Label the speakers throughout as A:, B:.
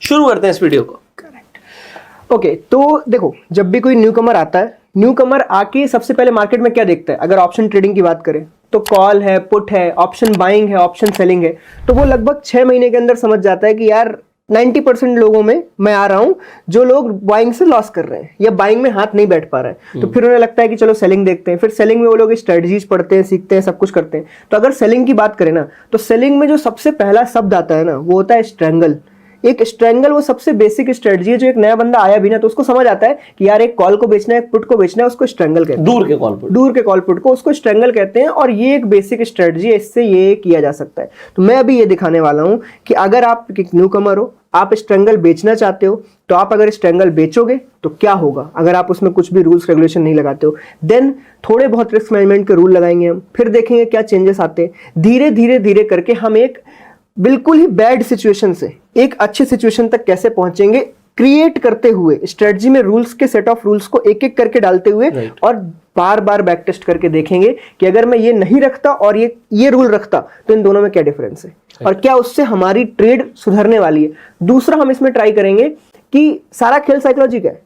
A: शुरू करते हैं इस वीडियो को।
B: ओके, तो देखो जब भी कोई न्यू कमर आता है, न्यू कमर आके सबसे पहले मार्केट में क्या देखता है? अगर ऑप्शन ट्रेडिंग की बात करें तो कॉल है, पुट है, ऑप्शन बाइंग है, ऑप्शन सेलिंग है, तो वो लगभग 6 महीने के अंदर समझ जाता है कि यार 90% लोगों में मैं आ रहा हूं जो लोग बाइंग से लॉस कर रहे हैं या बाइंग में हाथ नहीं बैठ पा रहे हैं। तो फिर उन्हें लगता है कि चलो सेलिंग देखते हैं। फिर सेलिंग में वो लोग स्ट्रेटजीज पढ़ते हैं, सीखते हैं, सब कुछ करते हैं। तो अगर सेलिंग की बात करें ना, तो सेलिंग में जो सबसे पहला शब्द आता है ना, वो होता है स्ट्रैंगल। एक स्ट्रैंगल वो सबसे बेसिक स्ट्रेटजी है जो एक नया बंदा आया भी ना तो उसको समझ आता है कि यार एक कॉल को बेचना है, एक पुट को बेचना है, उसको स्ट्रैंगल कहते हैं।
A: दूर के कॉल पुट
B: को उसको स्ट्रैंगल कहते हैं। और ये एक बेसिक स्ट्रेटजी है, इससे ये किया जा सकता है। तो मैं अभी ये दिखाने वाला हूं कि अगर आप एक न्यू कमर हो, आप स्ट्रैंगल बेचना चाहते हो, तो आप अगर स्ट्रैंगल बेचोगे तो क्या होगा अगर आप उसमें कुछ भी रूल्स रेगुलेशन नहीं लगाते हो। देन थोड़े बहुत रिस्क मैनेजमेंट के रूल लगाएंगे हम, फिर देखेंगे क्या चेंजेस आते हैं। धीरे धीरे धीरे करके हम एक बिल्कुल ही बैड सिचुएशन से एक अच्छी सिचुएशन तक कैसे पहुंचेंगे, क्रिएट करते हुए स्ट्रेटजी में रूल्स के सेट ऑफ रूल्स को एक एक करके डालते हुए और बार बार बैक टेस्ट करके देखेंगे कि अगर मैं ये नहीं रखता और ये रूल रखता तो इन दोनों में क्या डिफरेंस है और क्या उससे हमारी ट्रेड सुधरने वाली है। दूसरा हम इसमें ट्राई करेंगे कि सारा खेल साइकोलॉजी का है।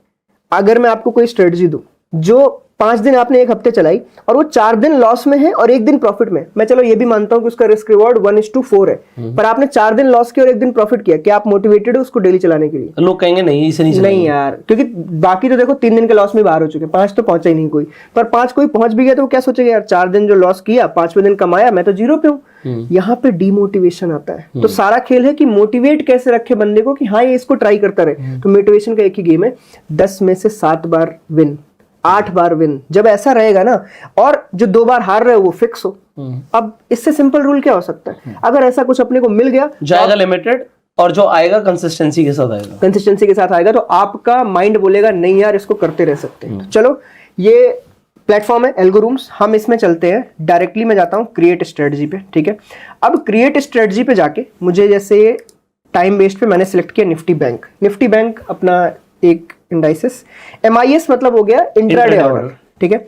B: अगर मैं आपको कोई स्ट्रेटजी दूं जो 5 दिन आपने एक हफ्ते चलाई और वो 4 दिन लॉस में है और 1 दिन प्रॉफिट में, मैं चलो ये भी मानता हूं कि उसका रिस्क रिवॉर्ड 1:4 है, पर आपने 4 दिन लॉस किया और 1 दिन प्रॉफिट किया, क्या आप मोटिवेटेड हो उसको डेली चलाने के लिए?
A: लोग कहेंगे नहीं, इसे
B: नहीं यार, क्योंकि बाकी तो देखो 3 दिन के लॉस में बाहर हो चुके, 5 तो पहुंचा ही नहीं कोई। पर 5 कोई पहुंच भी गया तो वो क्या सोचेगा, यार 4 दिन जो लॉस किया 5वें दिन कमाया, मैं तो जीरो पे हूँ। यहाँ पे डीमोटिवेशन आता है। तो सारा खेल है कि मोटिवेट कैसे रखे बंदे को कि हाँ ये इसको ट्राई करता रहे। तो मोटिवेशन का एक ही गेम है, 10 में से 7 बार विन, 8 बार विन। जब ऐसा रहेगा ना, और जो 2 बार हार रहे हो वो फिक्स हो। अब इससे सिंपल रूल क्या हो सकता है? अगर ऐसा कुछ अपने को मिल गया,
A: जाएगा लिमिटेड, और जो आएगा कंसिस्टेंसी के साथ आएगा, तो आपका माइंड बोलेगा नहीं यार इसको करते रह सकते हैं। चलो ये प्लेटफॉर्म है एल्गोरूम्स, हम इसमें चलते हैं। डायरेक्टली मैं जाता हूं क्रिएट स्ट्रेटजी पे, ठीक है। अब क्रिएट स्ट्रेटजी पे जाके मुझे जैसे टाइम बेस्ड पे मैंने सिलेक्ट किया निफ्टी बैंक अपना एक इंडाइसेस, MIS मतलब हो गया इंट्राडे ऑर्डर, ठीक है।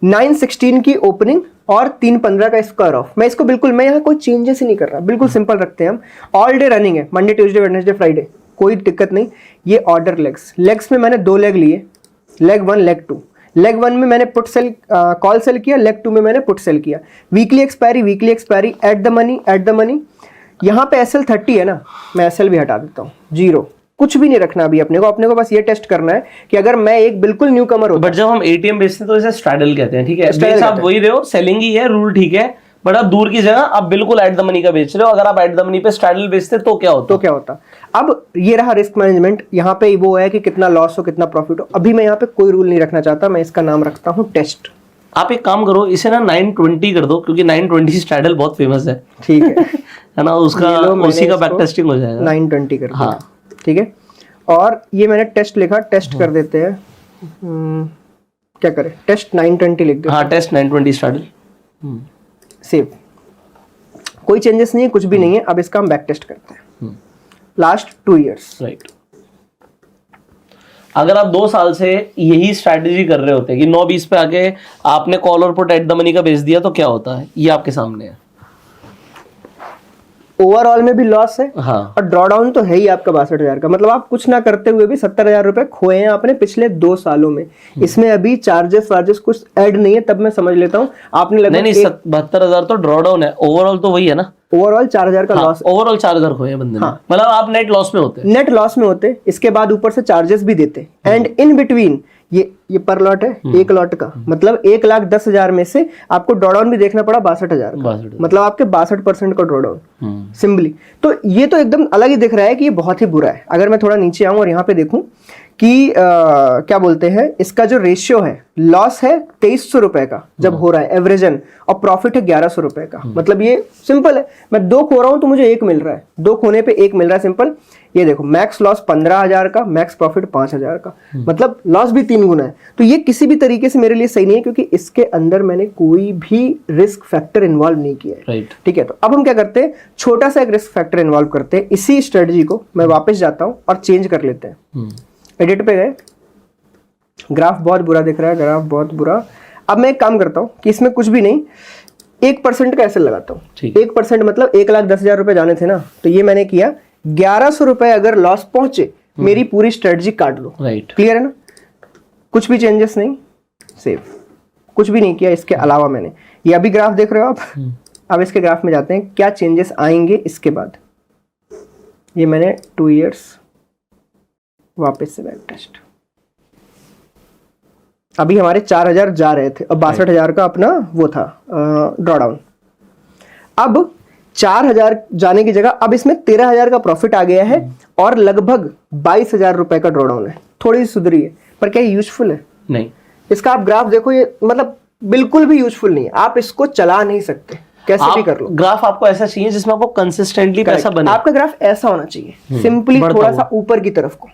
A: 9:16 की ओपनिंग और 3:15 का स्क्वायर ऑफ। मैं इसको बिल्कुल, मैं यहाँ कोई चेंजेस ही नहीं कर रहा, बिल्कुल सिंपल रखते हैं हम। ऑल डे रनिंग है, मंडे ट्यूसडे वेडनेसडे फ्राइडे, कोई दिक्कत नहीं। ये ऑर्डर लेग्स में मैंने 2 लेग लिए, लेग 1 लेग 2। लेग 1 में मैंने पुट सेल कॉल सेल किया, लेग 2 में मैंने पुट सेल किया। Weekly expiry at the money. यहाँ पे SL30 है ना, मैं SL भी हटा देता हूँ, 0, कुछ भी नहीं रखना अभी अपने को बस ये टेस्ट करना है कि अगर मैं एक बिल्कुल न्यू कमर हूं। बट जब हम ATM बेचते हैं तो इसे स्ट्रैडल कहते हैं, ठीक है। बेच आप वही रहे हो, सेलिंग ही है, रूल ठीक है, बट आप दूर की जगह आप बिल्कुल एट द मनी का बेच रहे हो। अगर आप एट द मनी पे स्ट्रैडल बेचते तो क्या होता? अब ये रहा रिस्क मैनेजमेंट। यहाँ पे वो है कि कितना लॉस हो कितना प्रॉफिट हो। अभी मैं यहाँ पे कोई रूल नहीं रखना चाहता, मैं इसका नाम रखता हूँ टेस्ट। आप एक काम करो, इसे ना 920 कर दो, क्योंकि 920 स्ट्रैडल बहुत फेमस है,
B: ठीक है
A: है ना। उसका उसी का बैक टेस्टिंग हो जाएगा।
B: 920 कर दिया, ठीक है। और ये मैंने टेस्ट लिखा, टेस्ट कर देते हैं। क्या करें, टेस्ट 920 लिख दे।
A: हाँ, टेस्ट 920 स्ट्रैडल,
B: सेव। कोई चेंजेस नहीं है, कुछ भी नहीं है। अब इसका हम बैक टेस्ट करते हैं लास्ट 2 इयर्स,
A: राइट। अगर आप 2 साल से यही स्ट्रैटेजी कर रहे होते कि 9:20 पे आके आपने कॉल और पुट एट द मनी का बेच दिया, तो क्या होता है? ये आपके सामने है।
B: ओवरऑल में भी लॉस है,
A: हाँ।
B: और ड्रॉडाउन तो है ही आपका 62,000 का। मतलब आप कुछ ना करते हुए भी 70,000 रुपए खोए हैं आपने पिछले 2 सालों में। इसमें अभी चार्जेस कुछ ऐड नहीं है, तब मैं समझ लेता हूँ आपने लगा।
A: नहीं 72,000 तो ड्रॉडाउन है, ओवरऑल तो वही है ना।
B: ओवरऑल 4,000 का लॉस,
A: ओवरऑल 4,000 खोए हैं बंदे ने। मतलब आप नेट लॉस में होते, इसके बाद ऊपर से चार्जेस भी देते, एंड इन बिटवीन ये पर लॉट है, एक लॉट का मतलब 1,10,000 में से आपको ड्रॉडाउन भी देखना पड़ा 62,000 का। मतलब आपके 62% का ड्रॉडाउन सिंपली। तो ये तो एकदम अलग ही दिख रहा है कि ये बहुत ही बुरा है। अगर मैं थोड़ा नीचे आऊं और यहाँ पे देखूं कि क्या बोलते हैं, इसका जो रेशियो है, लॉस है 2,300 रुपए का जब हो रहा है एवरेजन, और प्रॉफिट है 1,100 रुपए का। मतलब ये सिंपल है, मैं 2 खो रहा हूं तो मुझे 1 मिल रहा है, 2 खोने पे 1 मिल रहा है, सिंपल। ये देखो, मैक्स लॉस 15,000 का, मैक्स प्रॉफिट 5,000 का, मतलब लॉस भी 3 गुना है। तो ये किसी भी तरीके से मेरे लिए सही नहीं है, क्योंकि इसके अंदर मैंने कोई भी रिस्क फैक्टर इन्वॉल्व नहीं किया है, ठीक है। तो अब हम क्या करते हैं, छोटा सा एक रिस्क फैक्टर इन्वॉल्व करते हैं। इसी स्ट्रेटजी को मैं वापस जाता हूं और चेंज कर लेते हैं। एडिट पे गए, ग्राफ बहुत बुरा दिख रहा है, ग्राफ बहुत बुरा। अब मैं एक काम करता हूं कि इसमें कुछ भी नहीं, 1% का ऐसे लगाता हूँ। 1% मतलब 1,10,000 रुपए जाने थे ना, तो ये मैंने किया
B: 1100 रुपए अगर लॉस पहुंचे, मेरी पूरी स्ट्रेटजी काट लो।
A: राइट,
B: क्लियर है ना? कुछ भी चेंजेस नहीं, सेव, कुछ भी नहीं किया इसके अलावा मैंने। ये अभी ग्राफ देख रहे हो आप, अब इसके ग्राफ में जाते हैं, क्या चेंजेस आएंगे इसके बाद। ये मैंने 2 इयर्स वापस से बैक टेस्ट, अभी हमारे 4000 जा रहे थे और 62,000 का अपना वो था ड्रॉडाउन। अब 4000 जाने की जगह अब इसमें 13,000 का प्रॉफिट आ गया है और लगभग 22,000 रुपए का ड्रॉडाउन है। थोड़ी सी सुधरी है, पर क्या यूजफुल है?
A: नहीं।
B: इसका आप ग्राफ देखो, ये मतलब बिल्कुल भी यूजफुल नहीं है। आप इसको चला नहीं सकते, कैसे भी कर लो।
A: ग्राफ आपको ऐसा चाहिए जिसमें आपको कंसिस्टेंटली पैसा बने।
B: आपका ग्राफ ऐसा होना चाहिए, सिंपली थोड़ा सा ऊपर की तरफ को।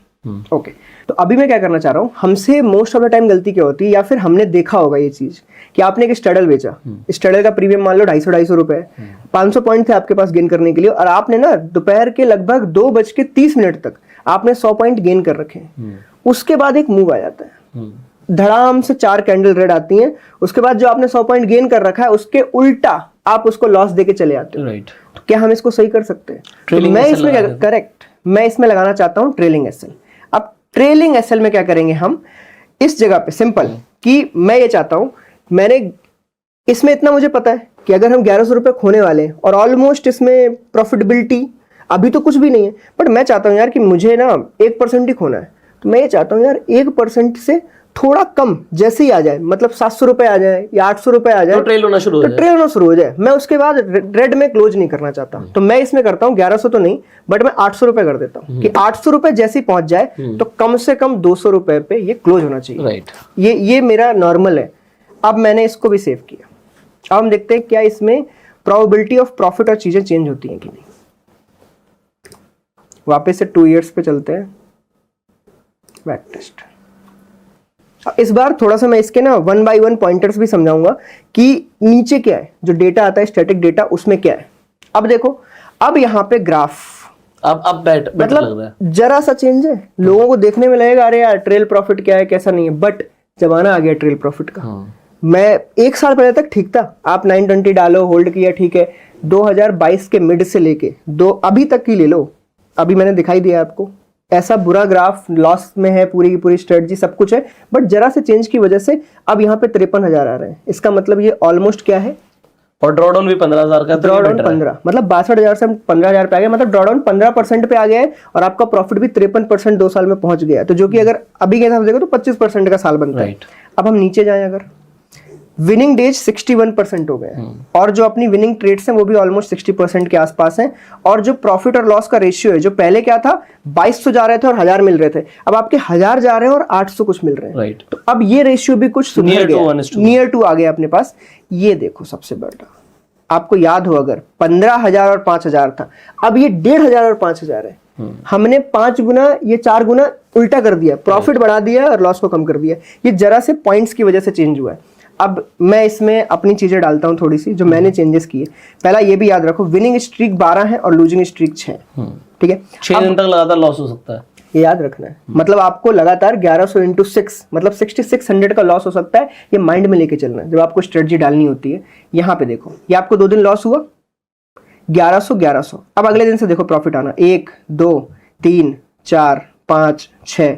B: ओके, तो अभी मैं क्या करना चाह रहा हूं, हमसे मोस्ट ऑफ द टाइम गलती क्या होती है, या फिर हमने देखा होगा ये चीज कि आपने एक स्टडल बेचा, स्टडल का प्रीमियम मान लो 250 रुपए, 500 पॉइंट थे आपके पास गेन करने के लिए, और आपने ना दोपहर के लगभग 2:30 तक आपने 100 पॉइंट गेन कर रखे हैं। उसके बाद एक मूव आ जाता है, धड़ाम से 4 कैंडल रेड आती हैं, उसके बाद जो आपने 100 पॉइंट गेन कर रखा है उसके उल्टा आप उसको लॉस देके चले आते हो।
A: राइट,
B: तो क्या हम इसको सही कर सकते हैं? तो मैं इसमें करेक्ट, मैं इसमें लगाना चाहता हूं ट्रेलिंग एसएल। अब ट्रेलिंग एसएल में क्या करेंगे हम, इस जगह पे सिंपल कि मैं ये चाहता हूं, मैंने इसमें इतना मुझे पता है कि अगर हम 1100 रुपए खोने वाले हैं और ऑलमोस्ट इसमें प्रॉफिटेबिलिटी अभी तो कुछ भी नहीं है, बट मैं चाहता हूं यार कि मुझे ना 1% ही खोना है। तो मैं ये चाहता हूं यार 1% से थोड़ा कम जैसे ही आ जाए, मतलब 700 रुपए आ जाए या 800 रुपए आ जाए,
A: तो ट्रेल होना शुरू हो जाए।
B: मैं उसके बाद रेड में क्लोज नहीं करना चाहता। तो मैं इसमें करता हूँ 1100 तो नहीं, बट मैं 800 रुपए कर देता हूँ कि 800 रुपए जैसे ही पहुंच जाए तो कम से कम 200 रुपए पे ये क्लोज होना चाहिए।
A: राइट,
B: ये मेरा नॉर्मल है। अब मैंने इसको भी सेव किया। अब हम देखते हैं क्या इसमें प्रोबेबिलिटी ऑफ प्रॉफिट और चीजें चेंज होती हैं कि नहीं। वापस से 2 इयर्स पे चलते हैं, बैक टेस्ट। इस बार थोड़ा सा मैं इसके ना 1 by 1 पॉइंटर्स भी समझाऊंगा कि नीचे क्या है, जो डेटा आता है स्टैटिक डेटा, उसमें क्या है। अब देखो, अब यहाँ पे ग्राफ
A: अब बेटर लग रहा है,
B: मतलब जरा सा चेंज है। लोगों को देखने में लगेगा अरे यार ट्रेल प्रॉफिट क्या है, कैसा नहीं है, बट जमाना आ गया ट्रेल प्रॉफिट का। मैं 1 साल पहले तक ठीक था, आप 920 डालो, होल्ड किया, ठीक है। 2022 के मिड से लेके अभी तक की ले लो, अभी मैंने दिखाई दिया आपको, ऐसा बुरा ग्राफ, लॉस में है, पूरी की पूरी स्ट्रेटजी सब कुछ है, बट जरा से चेंज की वजह से अब यहाँ पे 53,000 आ रहे हैं। इसका मतलब ये ऑलमोस्ट क्या है,
A: और ड्रॉडाउन भी 15,000 का,
B: ड्रॉडाउन 15, मतलब 62,000 से 15,000 पे आ गया, मतलब ड्रॉडाउन 15% पे आ गया है, और आपका प्रॉफिट भी 53% 2 साल में पहुंच गया। तो जो कि अगर अभी के हिसाब से देखो तो 25% का साल बनता है। अब हम नीचे जाएं, अगर विनिंग डेज 61% हो गए, और जो अपनी विनिंग ट्रेड्स हैं वो भी ऑलमोस्ट 60% के आसपास हैं, और जो प्रॉफिट और लॉस का रेशियो है, जो पहले क्या था 2200 जा रहे थे और 1000 मिल रहे थे, अब आपके 1000 जा रहे हैं और 800 कुछ मिल रहे हैं।
A: राइट,
B: तो अब ये रेशियो भी कुछ सुधर गया, नियर टू आ गया अपने पास। ये देखो सबसे बड़ा, आपको याद हो अगर 15,000 और 5,000 था, अब ये 1,500 और 5,000 है। हमने 5 गुना, ये 4 गुना उल्टा कर दिया, प्रॉफिट बढ़ा दिया और लॉस को कम कर दिया। ये जरा से पॉइंट्स की वजह से चेंज हुआ है। अब मैं इसमें अपनी चीजें डालता हूं थोड़ी सी, जो मैंने चेंजेस किए। पहला ये भी याद रखो, विनिंग स्ट्रीक 12 है और लूजिंग स्ट्रीक 6, ठीक है।
A: 6 दिन तक लगातार लॉस हो सकता है,
B: ये याद रखना है। मतलब आपको लगातार 1100 × 6 मतलब 6600 का लॉस हो सकता है। ये माइंड में लेके चलना है जब आपको स्ट्रेटजी डालनी होती है। यहाँ पे देखो, ये आपको 2 दिन लॉस हुआ, 1100। अब अगले दिन से देखो प्रॉफिट आना, 1 2 3 4 5 6,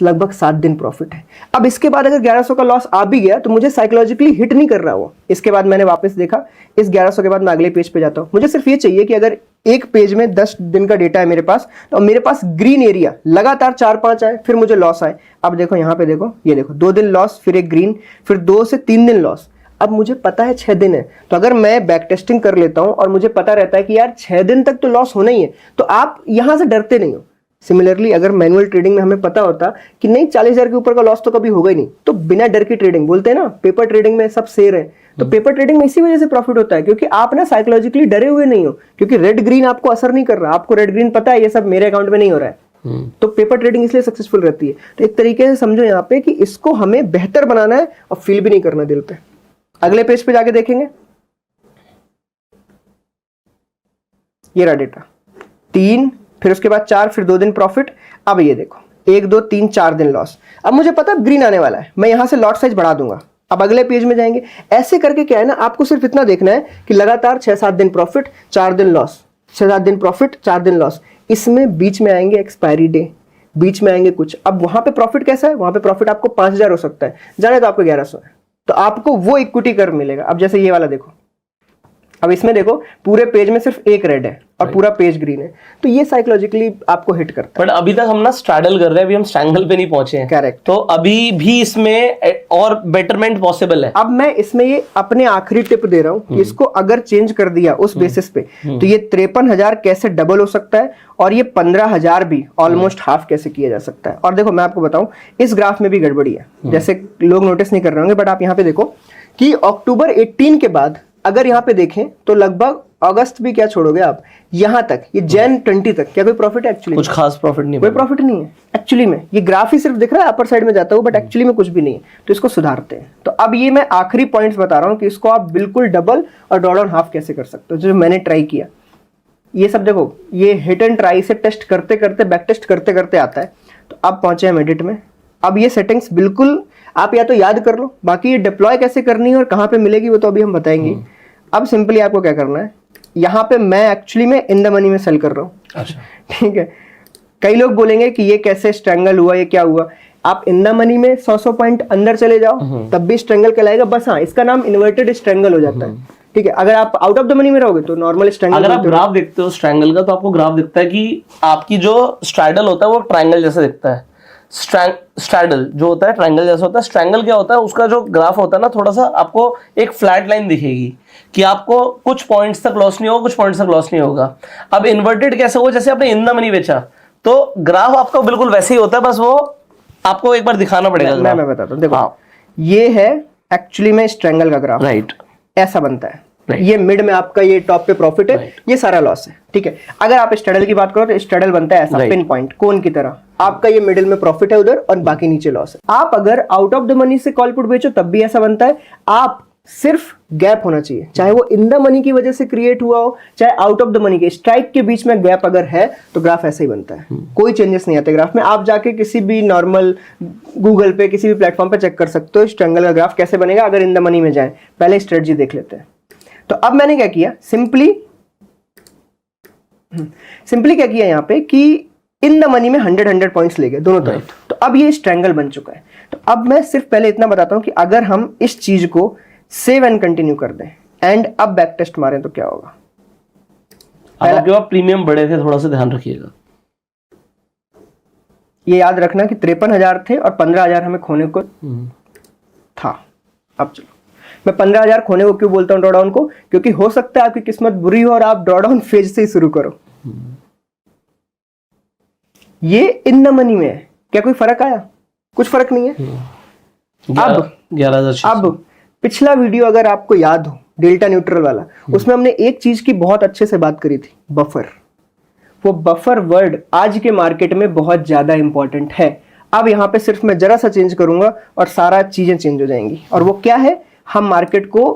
B: लगभग 7 दिन प्रॉफिट है। अब इसके बाद अगर 1100 का लॉस आ भी गया तो मुझे साइकोलॉजिकली हिट नहीं कर रहा वो। इसके बाद मैंने वापस देखा, इस 1100 के बाद मैं अगले पेज पे जाता हूँ। मुझे सिर्फ ये चाहिए कि अगर एक पेज में 10 दिन का डेटा है मेरे पास, तो मेरे पास ग्रीन एरिया लगातार 4-5 आए, फिर मुझे लॉस आए। अब देखो यहाँ पे देखो, ये देखो 2 दिन लॉस, फिर एक ग्रीन, फिर 2 से 3 दिन लॉस। अब मुझे पता है 6 दिन है, तो अगर मैं बैक टेस्टिंग कर लेता हूँ और मुझे पता रहता है कि यार 6 दिन तक तो लॉस होना ही है, तो आप यहाँ से डरते नहीं हो। सिमिलरली अगर मैनुअल ट्रेडिंग में हमें पता होता कि नहीं 40,000 के ऊपर का लॉस तो कभी होगा ही नहीं, तो बिना डर की ट्रेडिंग, बोलते हैं ना पेपर ट्रेडिंग में सब शेर है, तो पेपर ट्रेडिंग में इसी वजह से प्रॉफिट होता है, क्योंकि आप ना साइकोलॉजिकली डरे हुए नहीं हो, क्योंकि रेड ग्रीन आपको असर नहीं कर रहा, आपको रेड ग्रीन पता है ये सब मेरे अकाउंट में नहीं हो रहा है। तो पेपर ट्रेडिंग इसलिए सक्सेसफुल रहती है। तो एक तरीके से समझो यहाँ पे कि इसको हमें बेहतर बनाना है और फील भी नहीं करना दिल पे। अगले पेज पे जाके देखेंगे, ये रहा डेटा, 3, फिर उसके बाद 4, फिर 2 दिन प्रॉफिट। अब ये देखो 1 2 3 4 दिन लॉस। अब मुझे पता है ग्रीन आने वाला है, मैं यहां से लॉट साइज बढ़ा दूंगा। अब अगले पेज में जाएंगे, ऐसे करके क्या है ना, आपको सिर्फ इतना देखना है कि लगातार 6-7 दिन प्रॉफिट, 4 दिन लॉस, 6-7 दिन प्रॉफिट, 4 दिन लॉस। इसमें बीच में आएंगे एक्सपायरी डे, बीच में आएंगे कुछ। अब वहां पे प्रॉफिट कैसा है, वहां पे प्रॉफिट आपको 5000 हो सकता है, जाने तो आपको 1100 है, तो आपको वो इक्विटी कर्व मिलेगा। अब जैसे ये वाला देखो, अब इसमें देखो पूरे पेज में सिर्फ एक रेड है और पूरा पेज ग्रीन है, तो ये साइकोलॉजिकली आपको हिट करता है।
C: बट अभी तक हम ना स्ट्रैडल कर रहे हैं, अभी हम स्ट्रैंगल पे नहीं पहुंचे हैं।
B: करेक्ट।
C: तो अभी भी इसमें और बेटरमेंट पॉसिबल है।
B: अब मैं इसमें ये अपने आखिरी टिप दे रहा हूं कि इसको अगर चेंज कर दिया उस बेसिस पे, तो ये 53,000 कैसे डबल हो सकता है और ये 15,000 भी ऑलमोस्ट हाफ कैसे किया जा सकता है। और देखो मैं आपको बताऊं, इस ग्राफ में भी गड़बड़ी है, जैसे लोग नोटिस नहीं कर रहे होंगे, बट आप यहाँ पे देखो कि अक्टूबर 18 के बाद अगर यहाँ पे देखें तो लगभग अगस्त भी क्या छोड़ोगे आप, यहाँ तक ये जैन 20 तक क्या कोई प्रॉफिट है एक्चुअली?
C: कुछ खास प्रॉफिट नहीं,
B: कोई प्रॉफिट नहीं है एक्चुअली में। ये ग्राफ ही सिर्फ दिख रहा है अपर साइड में जाता हुआ, बट एक्चुअली में कुछ भी नहीं है, तो इसको सुधारते हैं। तो अब ये मैं आखिरी पॉइंट्स बता रहा हूँ कि इसको आप बिल्कुल डबल और डॉट ऑन हाफ कैसे कर सकते हो, जो मैंने ट्राई किया। ये सब देखो, ये हिट एंड ट्राई से टेस्ट करते करते, बैक टेस्ट करते करते आता है। तो अब पहुंचे हम एडिट में। अब ये सेटिंग्स बिल्कुल आप या तो याद कर लो, बाकी ये डिप्लॉय कैसे करनी है और कहाँ पे मिलेगी वो तो अभी हम बताएंगे। अब सिंपली आपको क्या करना है, यहाँ पे मैं एक्चुअली में इन द मनी में सेल कर रहा हूँ।
C: अच्छा,
B: ठीक है। कई लोग बोलेंगे कि ये कैसे स्ट्रैंगल हुआ, ये क्या हुआ। आप इन द मनी में 100 पॉइंट अंदर चले जाओ तब भी स्ट्रैंगल कहलाएगा, बस हाँ इसका नाम इन्वर्टेड स्ट्रैंगल हो जाता है। ठीक है। अगर आप आउट ऑफ द मनी में रहोगे तो नॉर्मल स्ट्रैंगल।
C: अगर आप ग्राफ देखते हो स्ट्रैंगल का, तो आपको ग्राफ दिखता है कि आपकी जो स्ट्रैडल होता है वो ट्रायंगल जैसा दिखता है। स्ट्रैडल जो होता है ट्रायंगल जैसा होता है। स्ट्रैंगल क्या होता है, उसका जो ग्राफ होता है ना, थोड़ा सा आपको एक फ्लैट लाइन दिखेगी कि आपको कुछ पॉइंट्स तक लॉस नहीं होगा, कुछ पॉइंट्स तक लॉस नहीं होगा। अब इन्वर्टेड कैसे होगा, जैसे आपने इन द मनी बेचा तो ग्राफ आपका बिल्कुल वैसे ही होता है, बस वो आपको एक बार दिखाना पड़ेगा।
B: मैं बताता हूँ, देखो ये है एक्चुअली में स्ट्रैंगल का ग्राफ,
C: राइट,
B: ऐसा बनता है।
C: Right.
B: ये मिड में आपका ये टॉप पे प्रॉफिट है, ये सारा लॉस है। ठीक है। अगर आप स्ट्रैडल की बात करो तो स्ट्रैडल बनता है ऐसा, पिन पॉइंट कोन की तरह। आपका ये मिडिल में प्रॉफिट है उधर और बाकी नीचे लॉस है। आप अगर आउट ऑफ द मनी से कॉल पुट बेचो तब भी ऐसा बनता है। आप सिर्फ गैप होना चाहिए, चाहे वो इन द मनी की वजह से क्रिएट हुआ हो, चाहे आउट ऑफ द मनी के स्ट्राइक के बीच में गैप अगर है तो ग्राफ ऐसा ही बनता है। कोई चेंजेस नहीं आते ग्राफ में। आप जाके किसी भी नॉर्मल गूगल पे किसी भी प्लेटफॉर्म पे चेक कर सकते हो स्ट्रैंगल का ग्राफ कैसे बनेगा अगर इन द मनी में जाए। पहले स्ट्रेटजी देख लेते हैं। तो अब मैंने क्या किया, सिंपली क्या किया यहाँ पे कि इन द मनी में 100 पॉइंट्स ले गए दोनों तरफ। तो अब ये स्ट्रैंगल बन चुका है। तो अब मैं सिर्फ पहले इतना बताता हूं कि अगर हम इस चीज को सेव एंड कंटिन्यू कर दें एंड अब बैक टेस्ट मारें तो क्या होगा।
C: आपके पास प्रीमियम बड़े थे, थोड़ा सा ध्यान रखिएगा।
B: ये याद रखना कि 53,000 थे और 15,000 हमें खोने को था। अब चलो मैं 15,000 खोने को क्यों बोलता हूँ ड्रॉडाउन को, क्योंकि हो सकता है आपकी किस्मत बुरी हो और आप ड्रॉडाउन फेज से ही शुरू करो। ये इन द मनी में है, क्या कोई फर्क आया? कुछ फर्क नहीं है। अब
C: 11,000।
B: अब पिछला वीडियो अगर आपको याद हो डेल्टा न्यूट्रल वाला, उसमें हमने एक चीज की बहुत अच्छे से बात करी थी, बफर। वो बफर वर्ड आज के मार्केट में बहुत ज्यादा इंपॉर्टेंट है। अब यहाँ पे सिर्फ मैं जरा सा चेंज करूंगा और सारा चीजें चेंज हो जाएंगी। और वो क्या है, हम मार्केट को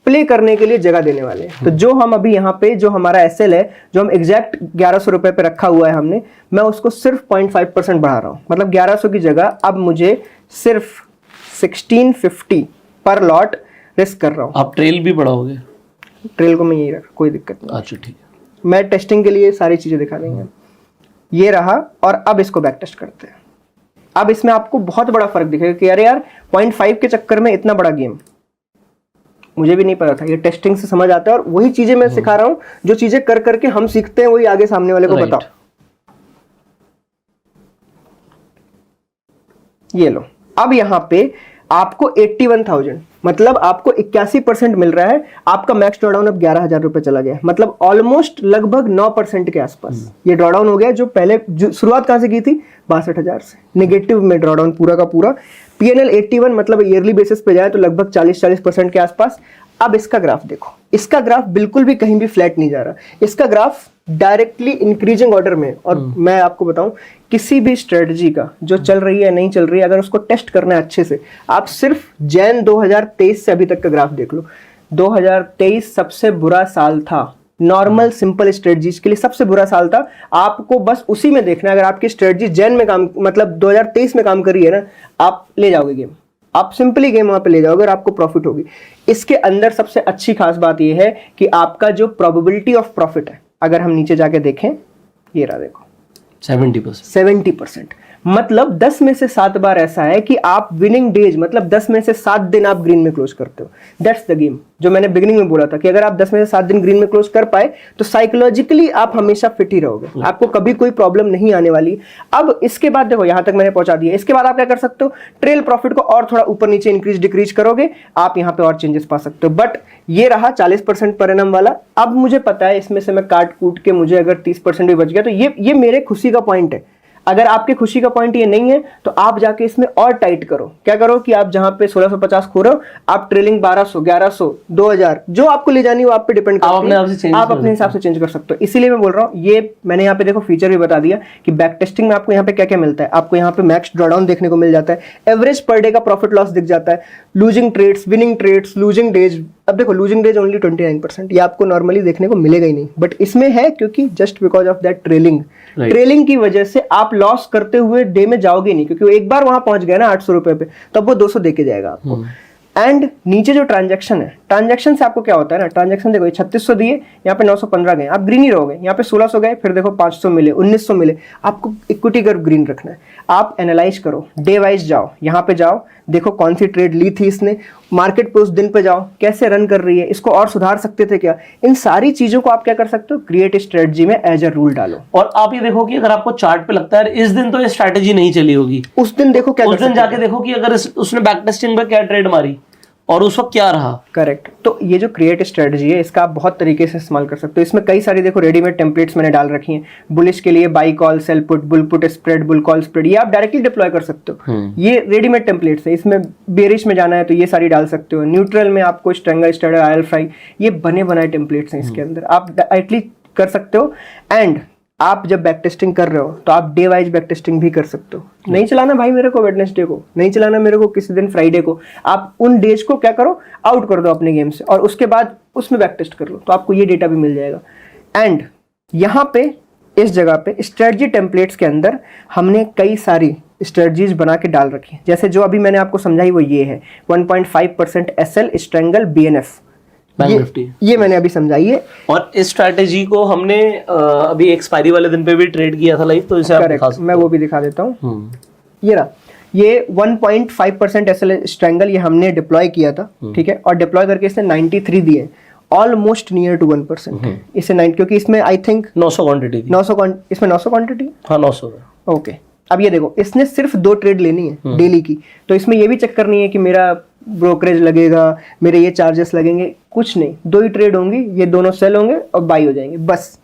B: प्ले करने के लिए जगह देने वाले हैं। तो जो हम अभी यहाँ पे जो हमारा एसएल है, जो हम एग्जैक्ट 1100 रुपए पे रखा हुआ है हमने, मैं उसको सिर्फ 0.5% बढ़ा रहा हूँ। मतलब 1100 की जगह अब मुझे सिर्फ 1650 पर लॉट रिस्क कर रहा हूँ।
C: आप ट्रेल भी बढ़ाओगे?
B: ट्रेल को मैं यही रख, कोई दिक्कत नहीं।
C: अच्छा ठीक है।
B: मैं टेस्टिंग के लिए सारी चीजें दिखा देंगे। ये रहा। और अब इसको बैक टेस्ट करते हैं। अब इसमें आपको बहुत बड़ा फर्क दिखेगा कि अरे यार 0.5 के चक्कर में इतना बड़ा गेम, मुझे भी नहीं पता था। ये टेस्टिंग से समझ आता है और वही चीजें मैं सिखा रहा हूं, जो चीजें कर करके हम सीखते हैं वही आगे सामने वाले को बताओ। ये लो। अब यहां पे आपको 81,000 मतलब आपको 81% मिल रहा है। आपका मैक्स ड्रॉडाउन अब 11,000 रुपए चला गया, मतलब ऑलमोस्ट लगभग 9% के आसपास ये ड्रॉडाउन हो गया। जो पहले शुरुआत कहां से की थी, 62,000 से। नेगेटिव में ड्रॉडाउन पूरा का पूरा। पीएनएल 81 मतलब ईयरली बेसिस पे जाए तो लगभग 40% के आसपास। अब इसका ग्राफ देखो, इसका ग्राफ बिल्कुल भी कहीं भी फ्लैट नहीं जा रहा, इसका ग्राफ डायरेक्टली इंक्रीजिंग ऑर्डर में। और मैं आपको बताऊं, किसी भी स्ट्रेटजी का जो चल रही है नहीं चल रही है, अगर उसको टेस्ट करना है अच्छे से, आप सिर्फ जैन 2023 से अभी तक का ग्राफ देख लो। 2023 सबसे बुरा साल था नॉर्मल सिंपल स्ट्रेटजीज के लिए, सबसे बुरा साल था। आपको बस उसी में देखना है। अगर आपकी स्ट्रेटजी जैन में काम मतलब 2023 में काम कर रही है ना, आप ले जाओगे गेम, आप सिंपली गेम वहां पे ले जाओगे और आपको प्रॉफिट होगी। इसके अंदर सबसे अच्छी खास बात यह है कि आपका जो प्रोबेबिलिटी ऑफ प्रॉफिट है, अगर हम नीचे जाके देखें
A: ये रहा देखो
C: 70%।
A: 70%। मतलब 10 में से 7 बार ऐसा है कि आप विनिंग डेज, मतलब 10 में से 7 दिन आप ग्रीन में क्लोज करते हो। दैट्स द गेम, जो मैंने बिगिनिंग में बोला था कि अगर आप 10 में से 7 दिन ग्रीन में क्लोज कर पाए तो साइकोलॉजिकली आप हमेशा फिट ही रहोगे, आपको कभी कोई प्रॉब्लम नहीं आने वाली। अब इसके बाद देखो यहां तक मैंने पहुंचा दिया, इसके बाद आप क्या कर सकते हो, ट्रेल प्रॉफिट को और थोड़ा ऊपर नीचे इंक्रीज डिक्रीज करोगे, आप यहां पे और चेंजेस पा सकते हो। बट ये रहा 40% पर एनम वाला। अब मुझे पता है इसमें से मैं काट कूट के मुझे अगर 30% भी बच गया तो ये मेरे खुशी का पॉइंट है। अगर आपके खुशी का पॉइंट ये नहीं है तो आप जाके इसमें और टाइट करो। क्या करो कि आप जहां पे 1650 खो रहे हो, आप ट्रेलिंग 1200, 1100, 2000 जो आपको ले जानी है वो आप पे डिपेंड करती है, आप अपने हिसाब से चेंज कर सकते हो। इसीलिए मैं बोल रहा हूँ, ये मैंने यहाँ पे देखो फीचर भी बता दिया कि बैक टेस्टिंग में आपको यहाँ पे क्या क्या मिलता है। आपको यहाँ पे मैक्स ड्रॉडाउन देखने को मिल जाता है, एवरेज पर डे का प्रॉफिट लॉस दिख जाता है, losing trades, winning trades, losing days. अब देखो लूजिंग डेज ओनली 29%, ये आपको नॉर्मली देखने को मिलेगा ही नहीं, बट इसमें है क्योंकि just because of that trailing की वजह से आप लॉस करते हुए डे में जाओगे नहीं, क्योंकि वो एक बार वहां पहुंच गया ना 800 रुपए पे, तब वो 200 देके जाएगा आपको। एंड नीचे जो ट्रांजैक्शन है, ट्रांजैक्शन से आपको क्या होता है ना, ट्रांजैक्शन देखो 3600 दिए, यहाँ पे 915 गए, आप ग्रीन ही रहोगे। यहाँ पे 1600 गए, फिर देखो 500 मिले, 1900 मिले, आपको इक्विटी कर्व ग्रीन रखना है। आप एनालाइज करो, डे वाइज जाओ, यहाँ पे जाओ, देखो कौन सी ट्रेड ली थी इसने, मार्केट पे उस दिन पे जाओ, कैसे रन कर रही है, इसको और सुधार सकते थे क्या, इन सारी चीजों को आप क्या कर सकते हो, क्रिएट स्ट्रेटजी में एज अ रूल डालो।
C: और आप ये देखो कि अगर आपको चार्ट पे लगता है इस दिन तो ये स्ट्रैटेजी नहीं चली होगी,
A: उस दिन देखो क्या,
C: उस दिन जाके देखो कि अगर उसने बैक टेस्टिंग पे क्या ट्रेड मारी और उस वक्त क्या रहा।
A: करेक्ट। तो ये जो क्रिएट स्ट्रेटजी है इसका आप बहुत तरीके से इस्तेमाल कर सकते हो। इसमें कई सारी देखो रेडीमेड टेम्पलेट्स मैंने डाल रखी हैं। बुलिश के लिए buy call, sell put, bull put spread, bull call spread, ये आप डायरेक्टली डिप्लॉय कर सकते हो। ये रेडीमेड टेम्पलेट्स है। इसमें बेरिश में जाना है तो ये सारी डाल सकते हो। न्यूट्रल में आपको स्ट्रेंगल, स्टडर, आयल फ्राई, ये बने बनाए टेम्पलेट्स हैं इसके अंदर, आप डायरेक्टली कर सकते हो। एंड आप जब बैक टेस्टिंग कर रहे हो तो आप डे वाइज बैक टेस्टिंग भी कर सकते हो। नहीं चलाना भाई मेरे को वेडनेसडे को, नहीं चलाना मेरे को किसी दिन फ्राइडे को, आप उन डेज को क्या करो, आउट कर दो अपने गेम से और उसके बाद उसमें बैक टेस्ट कर लो, तो आपको ये डेटा भी मिल जाएगा। एंड यहाँ पे इस जगह पे स्ट्रेटजी टेम्पलेट्स के अंदर हमने कई सारी स्ट्रेटजीज बना के डाल रखी है। जैसे जो अभी मैंने आपको समझाई वो ये है 1.5% SL स्ट्रेंगल BNF, ये मैंने अभी समझाई है।
C: और इस स्ट्रैटेजी को हमने अभी एक्सपायरी वाले दिन पे भी ट्रेड किया था लाइव, तो इसे आप दिखा सकते
A: मैं वो भी दिखा देता हूँ। ये रहा, ये 1.5% SL स्ट्रेंगल ये हमने डिप्लॉय किया था, ठीक है, और डिप्लॉय करके इसने 93 दिए, ऑलमोस्ट नियर टू 1%। इसे 9, क्योंकि इसमें आई थिंक
C: 900 क्वांटिटी,
A: इसमें 900 क्वांटिटी,
C: हाँ 900।
A: ओके, अब ये देखो इसने सिर्फ 2 ट्रेड लेनी है डेली की, तो इसमें ये भी चेक करनी है कि मेरा ब्रोकरेज लगेगा, मेरे ये चार्जेस लगेंगे, कुछ नहीं, 2 ही ट्रेड होंगी, ये दोनों सेल होंगे और बाई हो जाएंगे बस।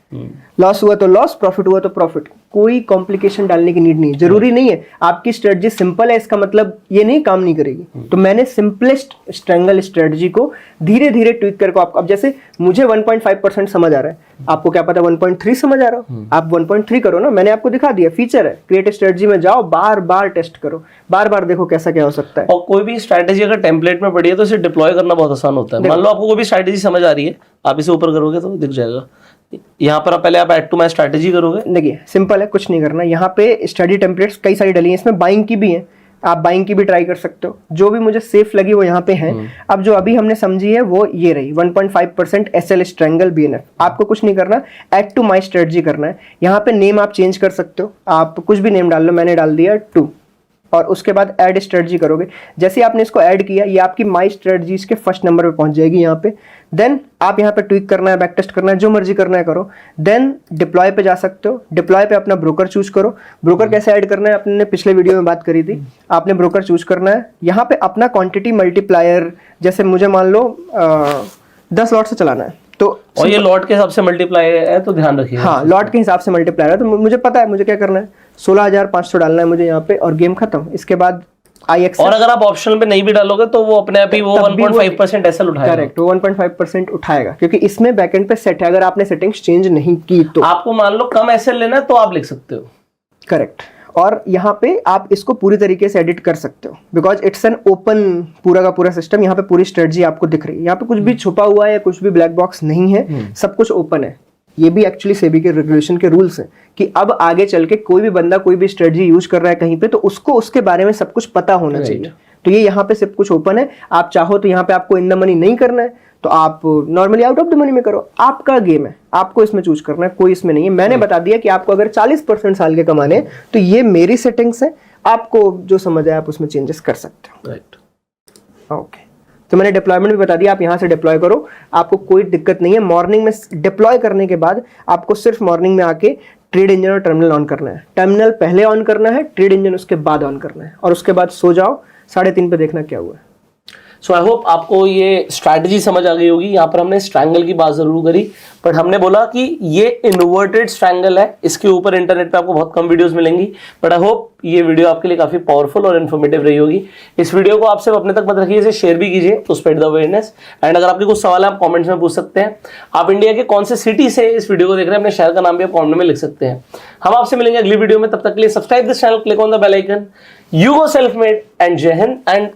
A: लॉस हुआ तो लॉस, प्रॉफिट हुआ तो प्रॉफिट, कोई कॉम्प्लिकेशन डालने की नीड नहीं, जरूरी नहीं है आपकी स्ट्रेटजी सिंपल है इसका मतलब ये नहीं काम नहीं करेगी। तो मैंने सिंपलेस्ट स्ट्रेंगल स्ट्रेटजी को धीरे धीरे ट्विक करके आपको, अब जैसे मुझे 1.5% समझ आ रहा है, आपको क्या पता 1.3 समझ आ रहा हो, आप 1.3 करो ना, मैंने आपको दिखा दिया, फीचर है, क्रिएट स्ट्रेटजी में जाओ, बार बार टेस्ट करो, बार बार देखो कैसा क्या हो सकता है।
C: और कोई भी स्ट्रैटेजी अगर टेम्पलेट में पड़ी है तो इसे डिप्लॉय करना बहुत आसान होता है। मान लो आपको कोई भी स्ट्रैटेजी समझ आ रही है, आप इसे ऊपर करोगे तो दिख जाएगा। यहाँ पर पहले आप ऐड टू माय स्ट्रैटेजी करोगे,
A: देखिए सिंपल है, कुछ नहीं करना। यहाँ पे स्टडी टेम्पलेट्स कई सारी डली हैं, इसमें बाइंग की भी है, आप बाइंग की भी ट्राई कर सकते हो, जो भी मुझे सेफ लगी वो यहाँ पे है। अब जो अभी हमने समझी है वो ये रही 1.5% SL स्ट्रेंगल BNF। आपको कुछ नहीं करना, ऐड टू माई स्ट्रेटजी करना है। यहाँ पे नेम आप चेंज कर सकते हो, आप कुछ भी नेम डाल लो, मैंने डाल दिया 2, और उसके बाद ऐड स्ट्रेटजी करोगे। जैसे आपने इसको ऐड किया, ये आपकी माई स्ट्रेटजीज के फर्स्ट नंबर पे पहुंच जाएगी यहाँ पे। देन आप यहाँ पे ट्वीक करना है, बैक टेस्ट करना है, जो मर्जी करना है करो। देन डिप्लॉय पे जा सकते हो, डिप्लॉय पे अपना ब्रोकर चूज करो। ब्रोकर कैसे ऐड करना है अपने पिछले वीडियो में बात करी थी, आपने ब्रोकर चूज करना है। यहाँ पे अपना क्वांटिटी मल्टीप्लायर, जैसे मुझे मान लो 10 लॉट से चलाना है, तो
C: और ये लॉट के हिसाब से मल्टीप्लाई है तो ध्यान रखिए।
A: हाँ, लॉट के हिसाब से मल्टीप्लायर है, तो मुझे पता है मुझे क्या करना है, 16,500 डालना है मुझे यहाँ पे, और गेम खत्म। इसके बाद IX,
C: और अगर आप ऑप्शनल पे नहीं भी डालोगे तो वो अपने आप ही वो 1.5% SL उठाएगा।
A: करेक्ट, वो 1.5% उठाएगा, क्योंकि इसमें बैकएंड पे सेट है। अगर आपने सेटिंग्स चेंज नहीं की तो
C: आपको मान लो कम SL लेना है तो आप लिख सकते हो।
A: करेक्ट, और यहाँ पे आप इसको पूरी तरीके से एडिट कर सकते हो, बिकॉज इट्स एन ओपन पूरा का पूरा सिस्टम। यहाँ पे पूरी स्ट्रेटजी आपको दिख रही है, यहाँ पे कुछ भी छुपा हुआ है या कुछ भी ब्लैक बॉक्स नहीं है, सब कुछ ओपन है। ये भी एक्चुअली सेबी के रेगुलेशन के रूल्स हैं कि अब आगे चल के कोई भी बंदा कोई भी स्ट्रेटजी यूज कर रहा है कहीं पे, तो उसको उसके बारे में सब कुछ पता होना चाहिए।
B: तो ये यहाँ पे सब कुछ ओपन है। आप चाहो तो यहाँ पे आपको इन द मनी नहीं करना है तो आप normally out of the money में करो, आपका गेम है, आपको इसमें चूज करना है, कोई इसमें नहीं है। मैंने बता दिया कि आपको अगर 40% साल के कमाने हैं तो ये मेरी सेटिंग्स है, आपको जो समझ आए आप उसमें चेंजेस कर सकते हो।
C: राइट।
B: ओके, तो मैंने डिप्लॉयमेंट भी बता दिया, आप यहाँ से डिप्लॉय करो, आपको कोई दिक्कत नहीं है। मॉर्निंग में डिप्लॉय करने के बाद आपको सिर्फ मॉर्निंग में आके ट्रेड इंजन और टर्मिनल ऑन करना है। टर्मिनल पहले ऑन करना है, ट्रेड इंजन उसके बाद ऑन करना है, और उसके बाद सो जाओ, 3:30 पे देखना क्या हुआ है।
C: सो आई होप आपको ये स्ट्रैटेजी समझ आ गई होगी। यहाँ पर हमने स्ट्रैंगल की बात जरूर करी, बट हमने बोला कि ये इन्वर्टेड स्ट्रैंगल है, इसके ऊपर इंटरनेट पे आपको बहुत कम वीडियोस मिलेंगी। बट आई होप ये वीडियो आपके लिए काफी पावरफुल और इन्फॉर्मेटिव रही होगी। इस वीडियो को आप सिर्फ अपने तक मत रखिए, इसे शेयर भी कीजिए to spread the awareness. And अगर आपके कुछ सवाल है आप कॉमेंट्स में पूछ सकते हैं। आप इंडिया के कौन से सिटी से इस वीडियो को देख रहे हैं, अपने शहर का नाम भी आप कॉमेंट में लिख सकते हैं। हम आपसे मिलेंगे अगली वीडियो में, तब तक के लिए subscribe this channel, click on the bell icon. You go self made and Jai Hind and